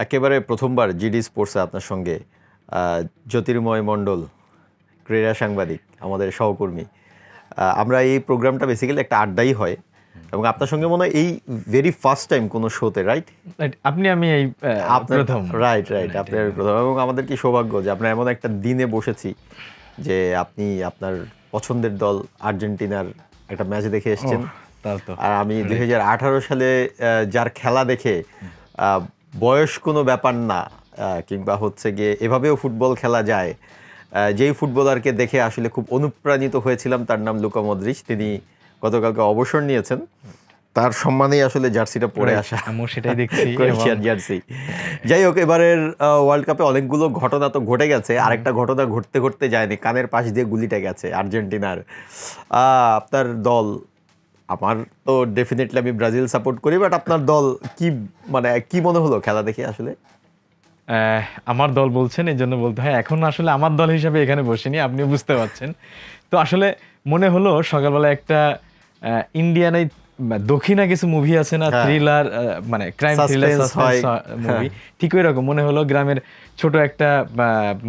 একেবারে প্রথমবার জিডি স্পোর্টসে আপনার সঙ্গে জ্যোতির্ময় মণ্ডল, ক্রীড়া সাংবাদিক, আমাদের সহকর্মী। আমরা এই প্রোগ্রামটা বেসিক্যালি একটা আড্ডাই হয় এবং আপনার সঙ্গে মনে হয় এই ভেরি ফার্স্ট টাইম কোনো শোতে, রাইট? আমি এই প্রথম। রাইট আপনার প্রথম, এবং আমাদের কি সৌভাগ্য যে আমরা এমন একটা দিনে বসেছি যে আপনি আপনার পছন্দের দল আর্জেন্টিনার একটা ম্যাচ দেখে এসেছেন। আর আমি 2018 সালে যার খেলা দেখে বয়স কোনো ব্যাপার না, কিংবা হচ্ছে গিয়ে এভাবেও ফুটবল খেলা যায়, যেই ফুটবলারকে দেখে আসলে খুব অনুপ্রাণিত হয়েছিলাম তার নাম লুকা মদ্রিচ। তিনি গতকালকে অবসর নিয়েছেন, তার সম্মানেই আসলে জার্সিটা পরে আসা, সেটাই দেখছি ক্রোয়েশিয়ার জার্সি। যাই হোক, এবারের ওয়ার্ল্ড কাপে অনেকগুলো ঘটনা তো ঘটে গেছে, আরেকটা ঘটনা ঘটতে ঘটতে যায়নি, কানের পাশ দিয়ে গুলিটা গেছে আর্জেন্টিনার। আপনার দল, আমার তো ডেফিনেটলি আমি ব্রাজিল সাপোর্ট করি, বাট আপনার দল কি, মানে কি মনে হলো খেলা দেখে? আসলে আমার দল বলছেন, এই জন্য বলতে হয়, এখন আসলে আমার দল হিসাবে এখানে বসিনি, আপনিও বুঝতে পারছেন। তো আসলে মনে হলো সকালবেলা একটা ইন্ডিয়ান দক্ষিণা কিছু মুভি আছে না, থ্রিলার, মানে ক্রাইম থ্রিলার মুভি, ঠিক ওই রকম মনে হলো। গ্রামের ছোট একটা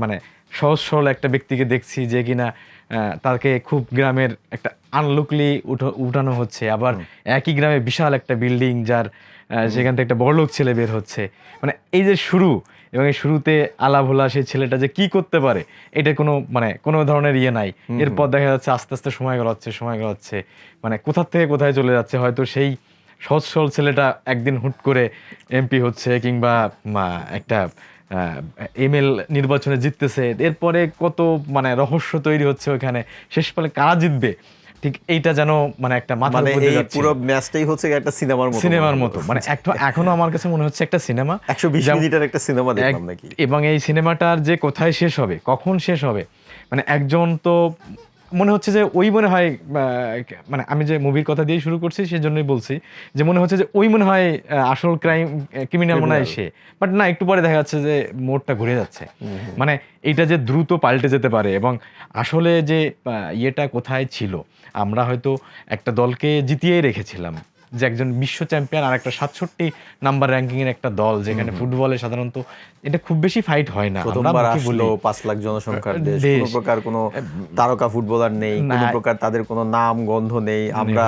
মানে সহজ সরল একটা ব্যক্তিকে দেখছি যে কিনা তাকে খুব গ্রামের একটা আনলুকলি উঠানো হচ্ছে, আবার একই গ্রামে বিশাল একটা বিল্ডিং, যার সেখান থেকে একটা বড়লোক ছেলে বের হচ্ছে। মানে এই যে শুরু, এবং এই শুরুতে আলাভোলা সেই ছেলেটা যে কি করতে পারে, এটা কোনো ধরনের ইয়ে নাই। এরপর দেখা যাচ্ছে আস্তে আস্তে সময় গড়াচ্ছে, মানে কোথা থেকে কোথায় চলে যাচ্ছে। হয়তো সেই সহজ সরল ছেলেটা একদিন হুট করে এমপি হচ্ছে, কিংবা একটা এমএল নির্বাচনে জিততেছে। এরপরে কত রহস্য তৈরি হচ্ছে ওইখানে, শেষ পালে কারা জিতবে, ঠিক এইটা যেন একটা মাথার মধ্যে যাচ্ছে। পুরো ম্যাচটাই হচ্ছে একটা সিনেমার মতো, মানে এখনো আমার কাছে মনে হচ্ছে একটা সিনেমা, 120 মিনিটের একটা সিনেমা দেখলাম নাকি। এবং এই সিনেমাটার যে কোথায় শেষ হবে, কখন শেষ হবে, মানে একজন তো মনে হচ্ছে যে ওই মনে হয়, মানে আমি যে মুভির কথা দিয়ে শুরু করছি সেজন্যই বলছি যে মনে হচ্ছে যে ওই মনে হয় আসল ক্রিমিনাল মনে হয় সে, বাট না, একটু পরে দেখা যাচ্ছে যে মোড়টা ঘুরে যাচ্ছে। মানে এইটা যে দ্রুত পাল্টে যেতে পারে, এবং আসলে যে ইয়েটা কোথায় ছিল, আমরা হয়তো একটা দলকে জিতিয়েই রেখেছিলাম, যে একজন বিশ্ব চ্যাম্পিয়ন আর একটা 67 নাম্বার র্যাঙ্কিং এর একটা দল, যেখানে ফুটবলে সাধারণত এটা খুব বেশি ফাইট হয় না। প্রথমবার আসলো 5 লাখ জনসংখ্যার দেশ, কোনো প্রকার কোনো তারকা ফুটবলার নেই, কোনো প্রকার তাদের কোনো নাম গন্ধ নেই। আমরা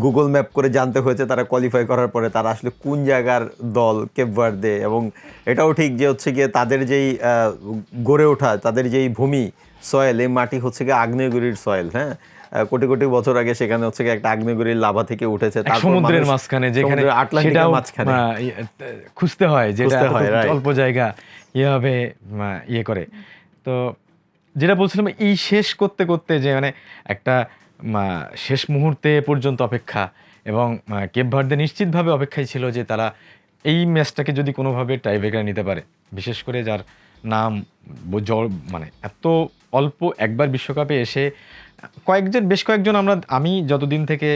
গুগল ম্যাপ করে জানতে হয়েছে তারা কোয়ালিফাই করার পরে তারা আসলে কোন জায়গার দল, কেপ ভার্দে। এবং এটাও ঠিক যে হচ্ছে গিয়ে তাদের যেই গড়ে ওঠা, তাদের যেই ভূমি, সয়েল, এই মাটি হচ্ছে গিয়ে আগ্নেয়গিরির সয়েল। হ্যাঁ, কোটি কোটি বছর আগে সেখানে হচ্ছে একটা আগ্নেয়গিরির লাভা থেকে উঠেছে, সমুদ্রের মাঝখানে, যেখানে আটলান্টিকের মাঝখানে খুঁজতে হয়, যেটা অল্প জায়গা এভাবে ইয়ে করে। তো যেটা বলছিলাম, এই শেষ করতে করতে যে একটা শেষ মুহূর্তে পর্যন্ত অপেক্ষা, এবং কেপ ভার্দে নিশ্চিতভাবে অপেক্ষায় ছিল যে তারা এই ম্যাচটাকে যদি কোনোভাবে টাইব্রেকারে নিতে পারে, বিশেষ করে যার নাম এত অল্প একবার বিশ্বকাপে এসে বেশ কয়েকজন আমি যতদিন থেকে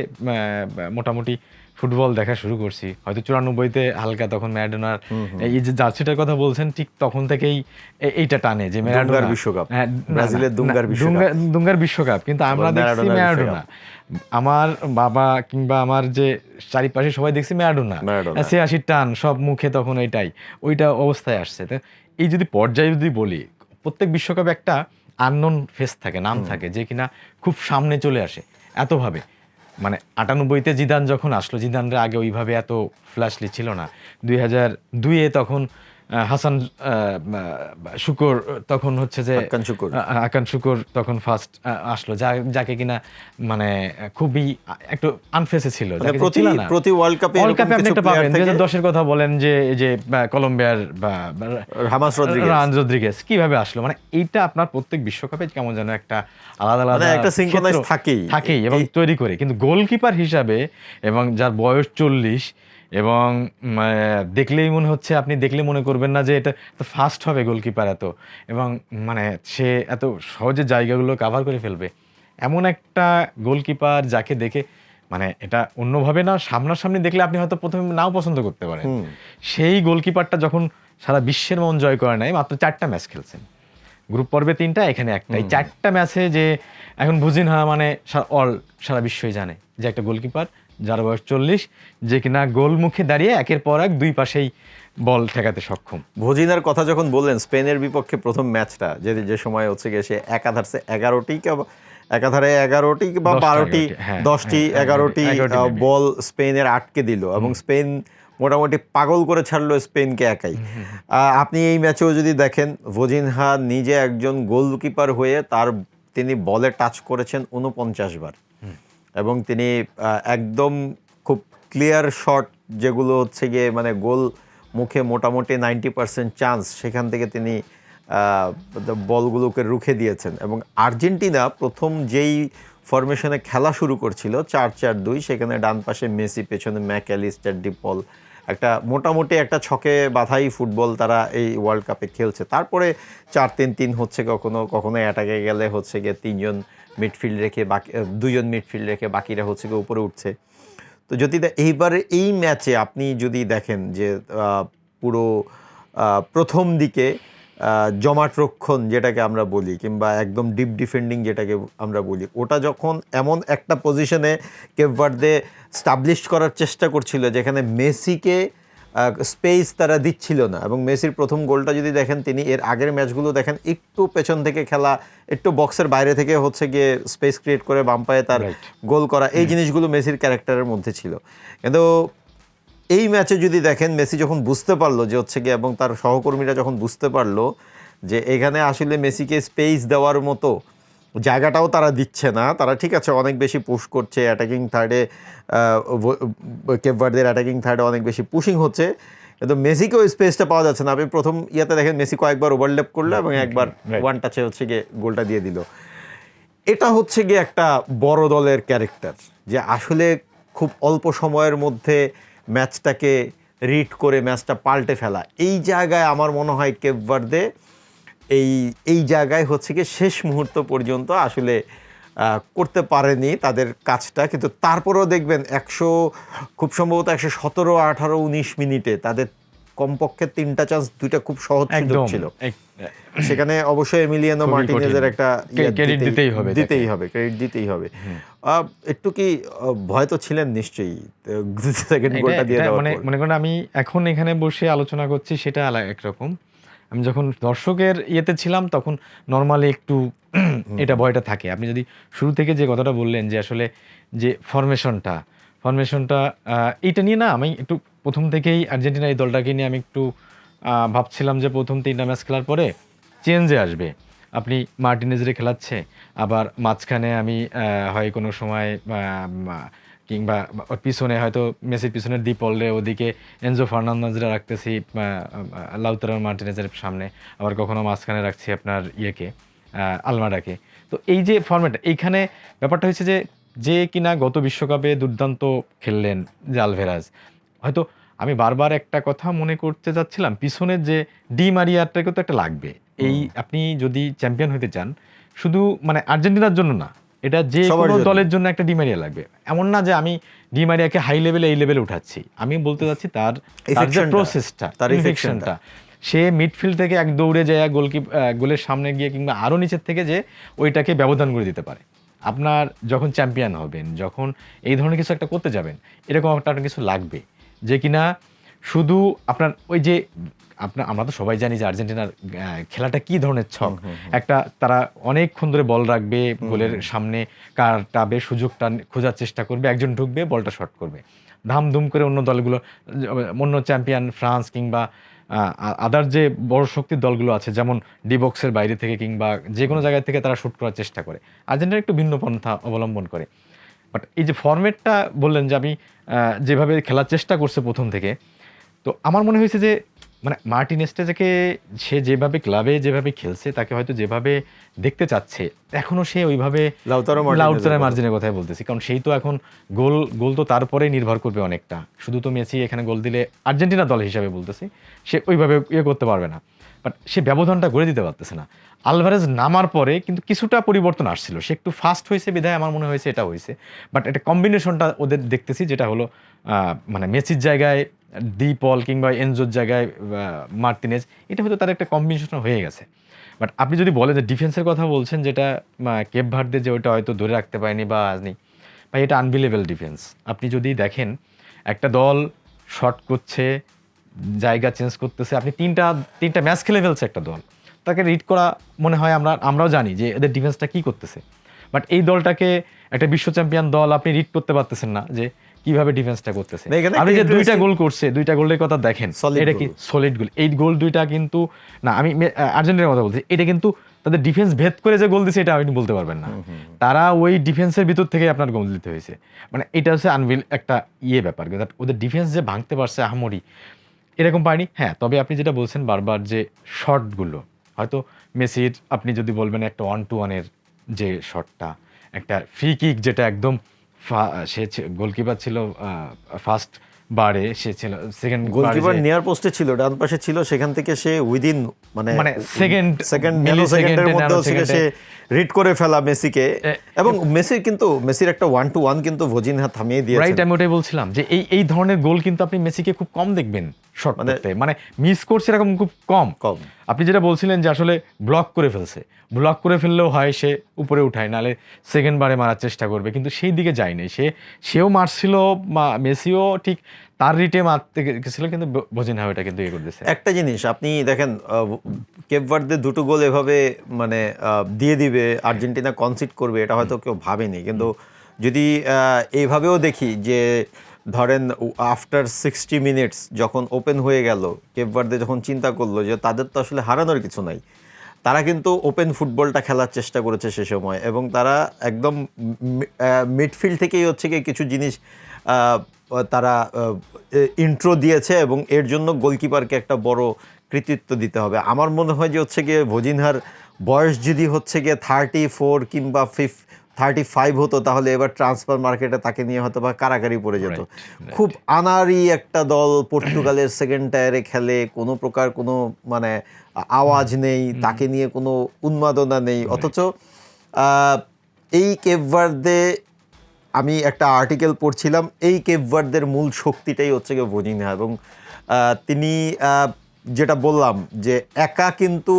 মোটামুটি ফুটবল দেখা শুরু করছি, হয়তো 94-তে হালকা, তখন ম্যারাডোনার এই যে জার্সিটার কথা বলছেন, ঠিক তখন থেকেই এইটা টানে যে ম্যারাডোনার বিশ্বকাপ, ব্রাজিলের দুঙ্গার বিশ্বকাপ। কিন্তু আমরা দেখছি ম্যারাডোনা, আমার বাবা কিংবা আমার যে চারিপাশে সবাই দেখছি ম্যারাডোনা, 86 টান সব মুখে, তখন ওইটা অবস্থায় আসছে। তো এই যদি পর্যায়ে যদি বলি, প্রত্যেক বিশ্বকাপে একটা আননোন ফেস থাকে, নাম থাকে, যে কিনা খুব সামনে চলে আসে এতভাবে। 98-তে জিদান যখন আসলো, জিদানরা আগে ওইভাবে এত ফ্ল্যাশলি ছিল না। 2002-এ তখন হাসান শুকর, তখন হচ্ছে যে আকান শুকর তখন ফার্স্ট আসলো, যাকে কিনা খুবই একটু আনফেসে ছিল। প্রতি ওয়ার্ল্ড কাপে আপনি একটা পাবেন, 2010-এর কথা বলেন, যে কলম্বিয়ার রামাস রদ্রিগেজ কিভাবে আসলো, এইটা আপনার প্রত্যেক বিশ্বকাপে কেমন যেন একটা আলাদা আলাদা একটা সিনক্রোনাইজ থাকেই এবং তৈরি করে। কিন্তু গোলকিপার হিসাবে, এবং যার বয়স 40, এবং দেখলেই মনে হচ্ছে, আপনি দেখলে মনে করবেন না যে এটা তো ফাস্ট হবে গোলকিপার এত, এবং সে এত সহজে জায়গাগুলো কাভার করে ফেলবে, এমন একটা গোলকিপার যাকে দেখে এটা অন্যভাবে না, সামনাসামনি দেখলে আপনি হয়তো প্রথমে নাও পছন্দ করতে পারেন। সেই গোলকিপারটা যখন সারা বিশ্বের মন জয় করে নাই, মাত্র 4টা ম্যাচ খেলছেন, গ্রুপ পর্বে 3টা, এখানে একটাই, 4টা ম্যাচে যে এখন বুঝি না, সারা বিশ্বই জানে যে একটা গোলকিপার যার বয়স 40, যে কিনা গোলমুখে দাঁড়িয়ে একের পর এক দুই পাশেই বল ঠেকাতে সক্ষম। ভজিনার কথা যখন বললেন, স্পেনের বিপক্ষে প্রথম ম্যাচটা যে সময় হচ্ছে গিয়ে সে একাধারে 11টি বা 12টি, 10টি, 11টি বল স্পেনের আটকে দিল এবং স্পেন মোটামুটি পাগল করে ছাড়লো স্পেনকে একাই। আপনি এই ম্যাচেও যদি দেখেন, ভজিনহা নিজে একজন গোলকিপার হয়ে তিনি বলে টাচ করেছেন 49 বার এবং তিনি একদম খুব ক্লিয়ার শট, যেগুলো হচ্ছে গিয়ে মানে গোল মুখে মোটামুটি 90% চান্স, সেখান থেকে তিনি বলগুলোকে রুখে দিয়েছেন। এবং আর্জেন্টিনা প্রথম যেই ফরমেশনে খেলা শুরু করছিল 4-4-2, সেখানে ডান পাশে মেসি, পেছনে ম্যাকঅ্যালিস্টার, ডিপল, একটা মোটামুটি একটা ছকে বাঁধাই ফুটবল তারা এই ওয়ার্ল্ড কাপে খেলছে। তারপরে 4-3-3 হচ্ছে, কখনো অ্যাটাকে গেলে হচ্ছে গিয়ে 3জন মিডফিল্ড রেখে, বাকি 2জন মিডফিল্ড রেখে বাকিরা হচ্ছে গিয়ে উপরে উঠছে। তো যদি এইবারে এই ম্যাচে আপনি যদি দেখেন যে পুরো প্রথম দিকে জমাট রক্ষণ যেটাকে আমরা বলি, কিংবা একদম ডিপ ডিফেন্ডিং যেটাকে আমরা বলি, ওটা যখন এমন একটা পজিশনে কেপ ভার্দে স্টাবলিশ করার চেষ্টা করছিল যেখানে মেসিকে স্পেস তারা দিচ্ছিল না। এবং মেসির প্রথম গোলটা যদি দেখেন, তিনি এর আগের ম্যাচগুলো দেখেন একটু পেছন থেকে খেলা, একটু বক্সের বাইরে থেকে হচ্ছে গিয়ে স্পেস ক্রিয়েট করে বাম পায়ে তার গোল করা, এই জিনিসগুলো মেসির ক্যারেক্টারের মধ্যে ছিল। কিন্তু এই ম্যাচে যদি দেখেন, মেসি যখন বুঝতে পারলো যে হচ্ছে গিয়ে, এবং তার সহকর্মীরা যখন বুঝতে পারলো যে এখানে আসলে মেসিকে স্পেস দেওয়ার মতো জায়গাটাও তারা দিচ্ছে না, তারা ঠিক আছে অনেক বেশি পুশ করছে, অ্যাটাকিং থার্ডে কেপ ভার্দের অ্যাটাকিং থার্ডে অনেক বেশি পুশিং হচ্ছে, কিন্তু মেসিকেও স্পেসটা পাওয়া যাচ্ছে না। আপনি প্রথম ইয়েতে দেখেন মেসি কয়েকবার ওভারল্যাপ করলো এবং একবার ওয়ান টাচে হচ্ছে গিয়ে গোলটা দিয়ে দিল। এটা হচ্ছে গিয়ে একটা বড় দলের ক্যারেক্টার, যে আসলে খুব অল্প সময়ের মধ্যে ম্যাচটাকে রিড করে ম্যাচটা পাল্টে ফেলা। এই জায়গায় আমার মনে হয় কেপ ভার্দে এই জায়গায় হচ্ছে কি শেষ মুহূর্ত পর্যন্ত আসলে করতে পারেনি তাদের কাজটা। কিন্তু তারপরেও দেখবেন খুব সম্ভবত 117, 18, 19 মিনিটে তাদের কমপক্ষে 3টা চান্স, 2টা খুব সহজ সুযোগ ছিল। সেখানে অবশ্যই এমিলিয়ানো মার্টিনেজের একটা ক্রেডিট দিতেই হবে। একটু কি ভয় তো ছিলেন নিশ্চয়ই সেকেন্ড গোলটা দিয়ে দেওয়ার পর? মনে করেন আমি এখন এখানে বসে আলোচনা করছি, সেটা একরকম। আমি যখন দর্শকের ইয়েতে ছিলাম তখন নর্মালি একটু এটা ভয়টা থাকে। আপনি যদি শুরু থেকে যে কথাটা বললেন যে আসলে যে ফরমেশনটা এইটা নিয়ে না, আমি একটু প্রথম থেকেই আর্জেন্টিনা এই দলটাকে নিয়ে আমি একটু ভাবছিলাম যে প্রথম 3টা ম্যাচ খেলার পরে চেঞ্জে আসবে। আপনি মার্টিনেজরে খেলাচ্ছে, আবার মাঝখানে আমি হয় কোনো সময় কিংবা পিছনে হয়তো মেসির পিছনে ডিপলরে, ওদিকে এনজো ফার্নান্দেজরা রাখতেছি লাউতারো মার্টিনেজের সামনে, আবার কখনো মাঝখানে রাখছি আপনার আলমাডাকে। তো এই যে ফরম্যাট, এইখানে ব্যাপারটা হচ্ছে যে কিনা গত বিশ্বকাপে দুর্দান্ত খেললেন যে আলভেরাজ, হয়তো আমি বারবার একটা কথা মনে করতে যাচ্ছিলাম, পিছনের যে ডি মারিয়াটাকে তো একটা লাগবে। এই আপনি যদি চ্যাম্পিয়ন হতে চান, শুধু মানে আর্জেন্টিনার জন্য না, এটা যে কোনো দলের জন্য একটা ডি মারিয়া লাগবে। এমন না যে আমি ডি মারিয়াকে হাই লেভেলে এই লেভেলে উঠাচ্ছি, আমি বলতে চাচ্ছি তার যে প্রসেসটা, তার ইনফেকশনটা, সে মিডফিল্ড থেকে এক দৌড়ে যায় গোলের সামনে গিয়ে কিংবা আরও নিচের থেকে যে ওইটাকে ব্যবধান করে দিতে পারে। আপনার যখন চ্যাম্পিয়ন হবেন, যখন এই ধরনের কিছু একটা করতে যাবেন, এরকম একটা কিছু লাগবে, যে কিনা শুধু আপনার ওই যে আমরা তো সবাই জানি যে আর্জেন্টিনার খেলাটা কি ধরনের ছক। একটা তারা অনেকক্ষণ ধরে বল রাখবে গোলের সামনে, কারটাবে সুযোগটা খোঁজার চেষ্টা করবে, একজন ঢুকবে, বলটা শট করবে, ধামধুম করে অন্য দলগুলো, অন্য চ্যাম্পিয়ন ফ্রান্স কিংবা আদার যে বড় শক্তির দলগুলো আছে, যেমন ডি বক্সের বাইরে থেকে কিংবা যে কোনো জায়গা থেকে তারা শুট করার চেষ্টা করে। আর্জেন্টিনা একটু ভিন্ন পন্থা অবলম্বন করে। বাট এই যে ফরম্যাটটা বললেন যে আমি যেভাবে খেলার চেষ্টা করছে প্রথম থেকে, তো আমার মনে হয়েছে যে মানে মার্টিনেজকে সে যেভাবে ক্লাবে যেভাবে খেলছে, তাকে হয়তো যেভাবে দেখতে চাচ্ছে, এখনও সে ওইভাবে লাউতারো মার্টিনেজের কথাই বলতেছি, কারণ সেই তো এখন গোল তো তারপরেই নির্ভর করবে অনেকটা। শুধু তো মেসি এখানে গোল দিলে আর্জেন্টিনা দল হিসাবে বলতেছি, সে ওইভাবে করতে পারবে না, বাট সে ব্যবধানটা গড়ে দিতে পারতেছে না। আলভারেজ নামার পরে কিন্তু কিছুটা পরিবর্তন আসছিল, সে একটু ফাস্ট হয়েছে বিধায় আমার মনে হয়েছে এটা হয়েছে। বাট এটা কম্বিনেশনটা ওদের দেখতেছি, যেটা হলো মানে মেসির জায়গায় ডি পল কিংবা এনজোর জায়গায় মার্টিনেজ, এটা হয়তো তার একটা কম্বিনেশন হয়ে গেছে। বাট আপনি যদি বলেন যে ডিফেন্সের কথা বলছেন, যেটা কেপ ভার্দে যে ওইটা হয়তো ধরে রাখতে পারেনি বা আসনি, ভাই এটা আনবিলেবল ডিফেন্স। আপনি যদি দেখেন একটা দল শট করছে, জায়গা চেঞ্জ করতেছে, আপনি তিনটা ম্যাচ খেলে ফেলছে একটা দল, তাকে রিড করা মনে হয় আমরাও জানি যে এদের ডিফেন্সটা কী করতেছে, বাট এই দলটাকে একটা বিশ্ব চ্যাম্পিয়ন দল আপনি রিড করতে পারতেছেন না যে কিভাবে ডিফেন্সটা করতেছে। আপনি যে দুইটা গোল করছে, দুইটা গোলের কথা দেখেন, এটা কি সলিড গোল। এই গোল দুইটা কিন্তু না, আমি আর্জেন্টিনার কথা বলছি, এটা কিন্তু তাদের ডিফেন্স ভেদ করে যে গোল দিছে এটা আপনি বলতে পারবেন না। তারা ওই ডিফেন্সের ভিতর থেকে আপনার গোল দিতে হয়েছে, মানে এটা হচ্ছে একটা ব্যাপার। ওদের ডিফেন্স যে ভাঙতে পারছে আহামরি এরকম পায়নি। হ্যাঁ, তবে আপনি যেটা বলছেন বারবার যে শটগুলো, হয়তো মেসির আপনি যদি বলবেন একটা 1-to-1-এর যে শটটা, একটা ফ্রি কিক যেটা একদম সে গোলকিপার ছিল ফার্স্ট বারে, সে ছিল সেকেন্ড গোলকিপার নিয়ার পোস্টে ছিল, ডান পাশে ছিল, সেখান থেকে সে উইদিন মানে সেকেন্ডের মধ্যে সে রিড করে ফেলা মেসিকে, এবং মেসির একটা 1-to-1 কিন্তু ভজিনহা থামিয়ে দিয়েছে। রাইট, আমি ওটাই বলছিলাম যে এই ধরনের গোল কিন্তু আপনি মেসিকে খুব কম দেখবেন শট করতে, মানে মিস করছে এরকম খুব কম। আপনি যেটা বলছিলেন যে আসলে ব্লক করে ফেললেও হয় সে উপরে উঠায়, নাহলে সেকেন্ড বারে মারার চেষ্টা করবে, কিন্তু সেই দিকে যায়নি। সেও মারছিল, মেসিও ঠিক তার রিটে মারতে গেছিল, কিন্তু ভজিনহা এটা কিন্তু করে দিয়েছে। একটা জিনিস আপনি দেখেন, কেপ ভার্দে দুটো গোল এভাবে মানে দিয়ে দিবে, আর্জেন্টিনা কনসিড করবে, এটা হয়তো কেউ ভাবেনি। কিন্তু যদি এইভাবেও দেখি যে ধরেন আফটার 60 মিনিটস যখন ওপেন হয়ে গেল, কেপ ভার্দে যখন চিন্তা করলো যে তাদের তো আসলে হারানোর কিছু নাই, তারা কিন্তু ওপেন ফুটবলটা খেলার চেষ্টা করেছে সে সময়, এবং তারা একদম মিডফিল্ড থেকেই হচ্ছে গিয়ে কিছু জিনিস তারা ইন্ট্রো দিয়েছে, এবং এর জন্য গোলকিপারকে একটা বড় কৃতিত্ব দিতে হবে। আমার মনে হয় যে হচ্ছে গিয়ে ভজিনহার বয়স যদি হচ্ছে গিয়ে 34 কিংবা 35 হতো, তাহলে এবার ট্রান্সফার মার্কেটে তাকে নিয়ে হয়তো বা কারাকারি পড়ে যেত। খুব আনাড়ি একটা দল, পর্তুগালের সেকেন্ড টায়ারে খেলে, কোনো প্রকার কোনো মানে আওয়াজ নেই, তাকে নিয়ে কোনো উন্মাদনা নেই। অথচ এই কেপ ভার্দে, আমি একটা আর্টিকেল পড়ছিলাম, এই কেপ ভার্দের মূল শক্তিটাই হচ্ছে গিয়ে ভজিনহা, এবং তিনি যেটা বললাম যে একা কিন্তু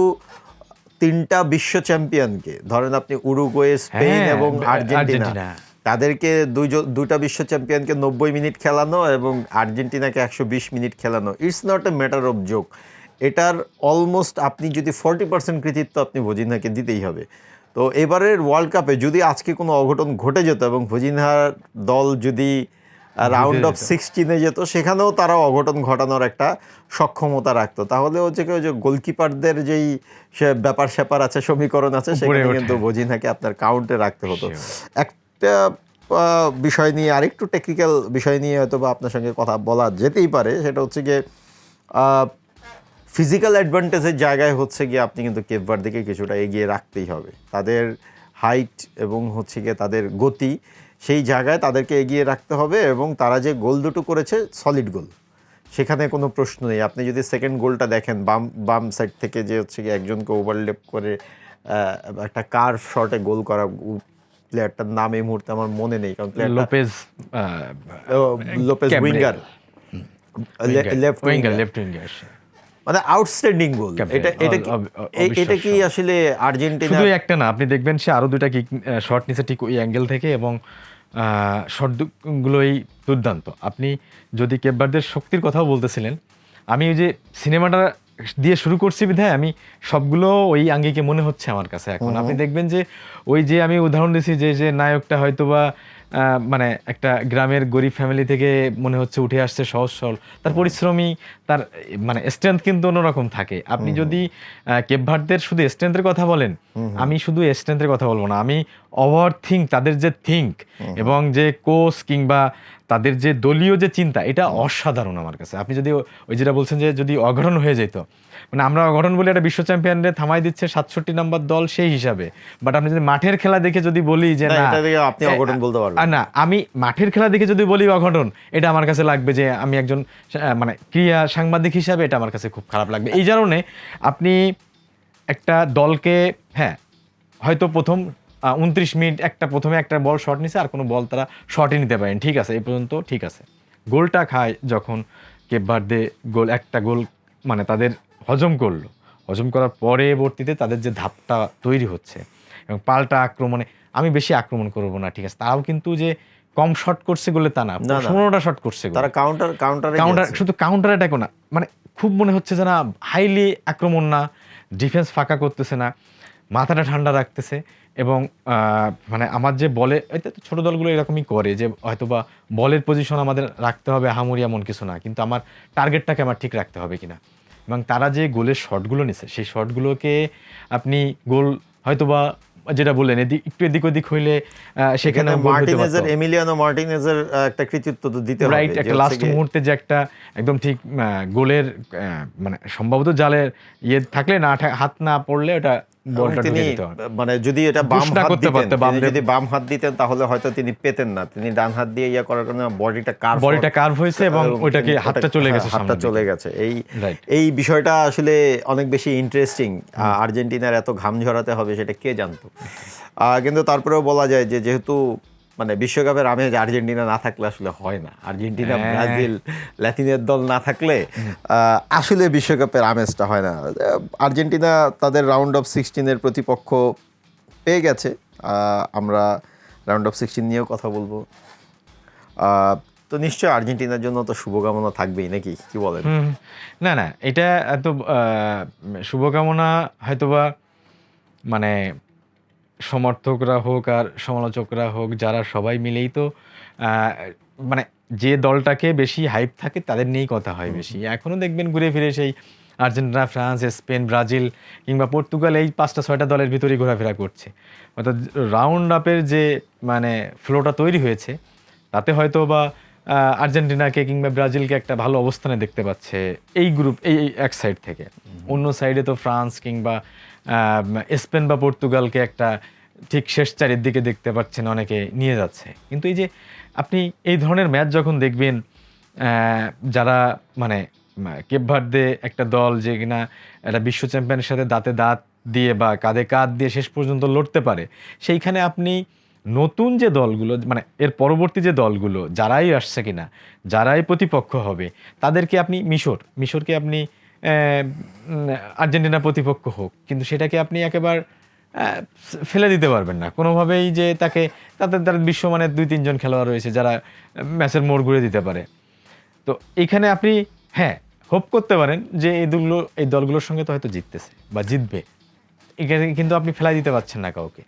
3টা বিশ্ব চ্যাম্পিয়নকে, ধরেন আপনি উরুগুয়ে, স্পেন এবং আর্জেন্টিনা, তাদেরকে দুইটা বিশ্ব চ্যাম্পিয়নকে 90 মিনিট খেলানো এবং আর্জেন্টিনাকে 120 মিনিট খেলানো, it's not a matter of joke. এটার অলমোস্ট আপনি যদি 40% কৃতিত্ব আপনি ভজিনহাকে দিতেই হবে। তো এবারের ওয়ার্ল্ড কাপে যদি আজকে কোনো অঘটন ঘটে যেত এবং ভজিনহার দল যদি রাউন্ড অফ 16-এ যেত, সেখানেও তারা অঘটন ঘটানোর একটা সক্ষমতা রাখতো, তাহলে হচ্ছে কি যে গোলকিপারদের যেই সে ব্যাপার স্যাপার আছে, সমীকরণ আছে, সেখানে কিন্তু ভজিনহাকে আপনার কাউন্টে রাখতে হতো। একটা বিষয় নিয়ে, আরেকটু টেকনিক্যাল বিষয় নিয়ে হয়তো বা আপনার সঙ্গে কথা বলা যেতেই পারে, সেটা হচ্ছে গিয়ে ফিজিক্যাল অ্যাডভান্টেজের জায়গায় হচ্ছে গিয়ে আপনি কিন্তু কেপ ভার্দেকে কিছুটা এগিয়ে রাখতেই হবে। তাদের হাইট এবং হচ্ছে গিয়ে তাদের গতি, সেই জায়গায় তাদেরকে এগিয়ে রাখতে হবে, এবং তারা যে গোল দুটো করেছে সলিড গোল, সেখানে কোনো প্রশ্ন নেই। আপনি যদি সেকেন্ড গোলটা দেখেন, বাম সাইড থেকে যে হচ্ছে গিয়ে একজনকে ওভারলেপ করে একটা কার্ভ শটে গোল করা, প্লেয়ারটার নাম এই মুহূর্তে আমার মনে নেই, কারণ লোপেজ উইঙ্গার, লেফট উইঙ্গার, মানে আউটস্ট্যান্ডিং গোল। এটা কি আসলে আর্জেন্টিনা শুধু একটা না, আপনি দেখবেন সে আরো দুইটা শট নিচে ঠিক ওই অ্যাঙ্গেল থেকে, এবং শটগুলোই দুর্দান্ত। আপনি যদি কেপ ভার্দের শক্তির কথাও বলতেছিলেন, আমি ওই যে সিনেমাটা দিয়ে শুরু করছি বিধায় আমি সবগুলো ওই আঙ্গিকে মনে হচ্ছে আমার কাছে এখন। আপনি দেখবেন যে ওই যে আমি উদাহরণ দিয়েছি যে নায়কটা হয়তো বা মানে একটা গ্রামের গরিব ফ্যামিলি থেকে মনে হচ্ছে উঠে আসছে সহজ সরল, তার পরিশ্রমী, তার মানে স্ট্রেংথ কিন্তু অন্যরকম থাকে। আপনি যদি কেপ ভার্দের শুধু স্ট্রেংথের কথা বলেন, আমি শুধু স্ট্রেংথের কথা বলবো না, আমি ওভার থিঙ্ক, তাদের যে থিঙ্ক এবং যে কোচ কিংবা তাদের যে দলীয় যে চিন্তা, এটা অসাধারণ আমার কাছে। আপনি যদি ওই যেটা বলছেন যে যদি অঘটন হয়ে যেত, মানে আমরা অঘটন বলে একটা বিশ্ব চ্যাম্পিয়নরে থামাই দিচ্ছে 67 নম্বর দল সেই হিসাবে, বাট আপনি যদি মাঠের খেলা দেখে যদি বলি যে না, আপনি অঘটন বলতে পারবেন না, আমি মাঠের খেলা দেখে যদি বলি অঘটন, এটা আমার কাছে লাগবে যে আমি একজন মানে ক্রীড়া সাংবাদিক হিসাবে এটা আমার কাছে খুব খারাপ লাগবে। এই কারণে আপনি একটা দলকে, হ্যাঁ হয়তো প্রথম 29 মিনিট প্রথমে একটা বল শট নিছে, আর কোনো বল তারা শটই নিতে পারেন, ঠিক আছে, এই পর্যন্ত ঠিক আছে। গোলটা খায় যখন কেপ ভার্দে একটা গোল মানে তাদের হজম করার পরবর্তীতে তাদের যে ধাপটা তৈরি হচ্ছে এবং পাল্টা আক্রমণে, আমি বেশি আক্রমণ করবো না, ঠিক আছে, তারাও কিন্তু যে কম শট করছে গোলে তা না, 15টা শট করছে তারা কাউন্টার শুধু কাউন্টার অ্যাটাকও না, মানে খুব মনে হচ্ছে যে না হাইলি আক্রমণ না, ডিফেন্স ফাঁকা করতেছে না, মাথাটা ঠান্ডা রাখতেছে। এবং মানে আমার যে বলে এটা তো ছোটো দলগুলো এরকমই করে যে হয়তো বা বলের পজিশন আমাদের রাখতে হবে হামুরি এমন কিছু না, কিন্তু আমার টার্গেটটাকে আমার ঠিক রাখতে হবে কিনা। এবং তারা যে গোলের শটগুলো নিছে সেই শটগুলোকে আপনি গোল হয়তো বা যেটা বললেন একটু এদিক ওদিক হইলে সেখানে এমিলিয়ানো মার্টিনেজের একটা কৃতিত্ব তো দিতে হবে, রাইট। একটা লাস্ট মুহূর্তে যে একটা একদম ঠিক গোলের মানে সম্ভবত জালের ইয়ে থাকলে না হাত না পড়লে ওটা বলটা ঢুকে যেত, মানে যদি এটা বাম হাত দিতেন তাহলে হয়তো তিনি পেতেন না, তিনি ডান হাত দিয়ে ইয়া করার কারণে বডিটা কার্ভ হয়েছে এবং ওইটাকে হাতটা চলে গেছে। এই বিষয়টা আসলে অনেক বেশি ইন্টারেস্টিং। আর্জেন্টিনার এত ঘাম ঝরাতে হবে সেটা কে জানতো। কিন্তু তারপরেও বলা যায় যে যেহেতু মানে বিশ্বকাপের আমেজ আর্জেন্টিনা না থাকলে আসলে হয় না, আর্জেন্টিনা ব্রাজিল ল্যাতিনের দল না থাকলে আসলে বিশ্বকাপের আমেজটা হয় না। আর্জেন্টিনা তাদের রাউন্ড অফ 16-এর প্রতিপক্ষ পেয়ে গেছে, আমরা রাউন্ড অফ 16 নিয়েও কথা বলবো। তো নিশ্চয় আর্জেন্টিনার জন্য তো শুভকামনা থাকবেই নাকি, কি বলেন? না এটা এত শুভকামনা হয়তোবা মানে সমর্থকরা হোক আর সমালোচকরা হোক যারা সবাই মিলেই তো মানে যে দলটাকে বেশি হাইপ থাকে তাদের নিয়েই কথা হয় বেশি। এখনও দেখবেন ঘুরে ফিরে সেই আর্জেন্টিনা, ফ্রান্স, স্পেন, ব্রাজিল কিংবা পর্তুগাল এই 5-6টা দলের ভিতরেই ঘোরাফেরা করছে। অর্থাৎ রাউন্ড আপের যে মানে ফ্লোটা তৈরি হয়েছে তাতে হয়তো বা আর্জেন্টিনাকে কিংবা ব্রাজিলকে একটা ভালো অবস্থানে দেখতে পাচ্ছে এই গ্রুপ এই এক সাইড থেকে। অন্য সাইডে তো ফ্রান্স কিংবা স্পেন বা পর্তুগালকে একটা ঠিক শেষ চারের দিকে দেখতে পাচ্ছেন অনেকে নিয়ে যাচ্ছে। কিন্তু এই যে আপনি এই ধরনের ম্যাচ যখন দেখবেন যারা মানে কেপ ভার্দে একটা দল যে কিনা একটা বিশ্ব চ্যাম্পিয়নের সাথে দাঁতে দাঁত দিয়ে বা কাঁধে কাঁধ দিয়ে শেষ পর্যন্ত লড়তে পারে, সেইখানে আপনি নতুন যে দলগুলো মানে এর পরবর্তী যে দলগুলো যারাই আসছে কিনা, যারাই প্রতিপক্ষ হবে তাদেরকে আপনি মিশরকে আপনি আর্জেন্টিনা প্রতিপক্ষ হোক, কিন্তু সেটাকে আপনি একেবারে ফেলে দিতে পারবেন না কোনোভাবেই যে তাদের বিশ্বমানের 2-3 জন খেলোয়াড় রয়েছে যারা ম্যাচের মোড় ঘুরে দিতে পারে। তো এইখানে আপনি হোপ করতে পারেন যে এই দলগুলোর সঙ্গে তো হয়তো জিততেছে বা জিতবে, এখানে কিন্তু আপনি ফেলাই দিতে পারছেন না কাউকে।